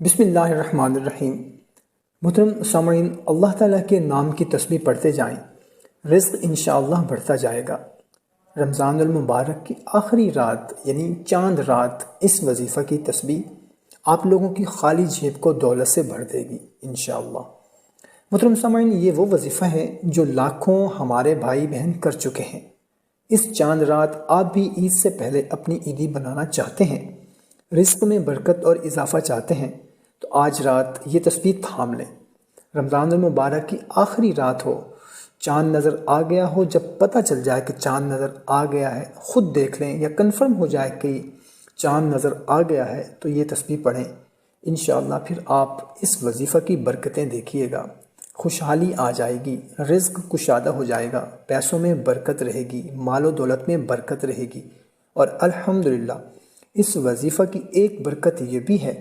بسم اللہ الرحمن الرحیم۔ محترم سامعین، اللہ تعالیٰ کے نام کی تسبیح پڑھتے جائیں، رزق انشاءاللہ بڑھتا جائے گا۔ رمضان المبارک کی آخری رات یعنی چاند رات اس وظیفہ کی تسبیح آپ لوگوں کی خالی جیب کو دولت سے بھر دے گی انشاءاللہ۔ محترم سامعین، یہ وہ وظیفہ ہے جو لاکھوں ہمارے بھائی بہن کر چکے ہیں۔ اس چاند رات آپ بھی عید سے پہلے اپنی عیدی بنانا چاہتے ہیں، رزق میں برکت اور اضافہ چاہتے ہیں تو آج رات یہ تسبیح تھام لیں۔ رمضان المبارک کی آخری رات ہو، چاند نظر آ گیا ہو، جب پتہ چل جائے کہ چاند نظر آ گیا ہے، خود دیکھ لیں یا کنفرم ہو جائے کہ چاند نظر آ گیا ہے تو یہ تسبیح پڑھیں انشاءاللہ۔ پھر آپ اس وظیفہ کی برکتیں دیکھیے گا، خوشحالی آ جائے گی، رزق کشادہ ہو جائے گا، پیسوں میں برکت رہے گی، مال و دولت میں برکت رہے گی۔ اور الحمدللہ اس وظیفہ کی ایک برکت یہ بھی ہے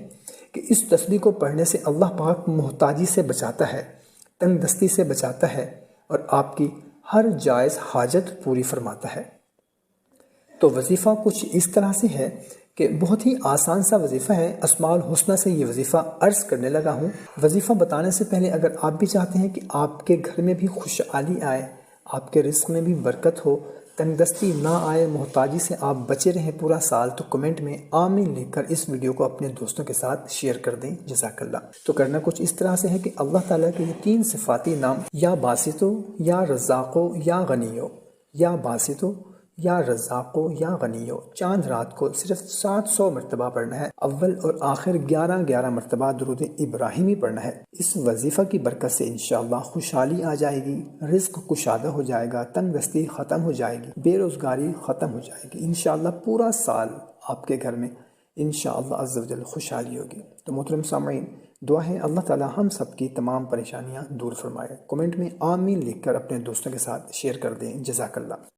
کہ اس تسبیح کو پڑھنے سے اللہ پاک محتاجی سے بچاتا ہے، تنگ دستی سے بچاتا ہے اور آپ کی ہر جائز حاجت پوری فرماتا ہے۔ تو وظیفہ کچھ اس طرح سے ہے کہ بہت ہی آسان سا وظیفہ ہے۔ اسماء الحسنہ سے یہ وظیفہ عرض کرنے لگا ہوں۔ وظیفہ بتانے سے پہلے اگر آپ بھی چاہتے ہیں کہ آپ کے گھر میں بھی خوشحالی آئے، آپ کے رزق میں بھی برکت ہو، تنگ دستی نہ آئے، محتاجی سے آپ بچے رہیں پورا سال، تو کمنٹ میں آمین لکھ کر اس ویڈیو کو اپنے دوستوں کے ساتھ شیئر کر دیں، جزاک اللہ۔ تو کرنا کچھ اس طرح سے ہے کہ اللہ تعالیٰ کے یہ 3 صفاتی نام، یا باسطو، یا رزاقو، یا غنیو، یا باسطو، یا رزاقو، یا غنیو، چاند رات کو صرف 700 مرتبہ پڑھنا ہے۔ اول اور آخر 11 مرتبہ درود ابراہیمی پڑھنا ہے۔ اس وظیفہ کی برکت سے انشاءاللہ خوشحالی آ جائے گی، رزق کشادہ ہو جائے گا، تنگ دستی ختم ہو جائے گی، بے روزگاری ختم ہو جائے گی، انشاءاللہ پورا سال آپ کے گھر میں انشاءاللہ عز و جل خوشحالی ہوگی۔ تو محترم سامعین، دعا ہے اللہ تعالی ہم سب کی تمام پریشانیاں دور فرمائے۔ کمنٹ میں آمین لکھ کر اپنے دوستوں کے ساتھ شیئر کر دیں، جزاک اللہ۔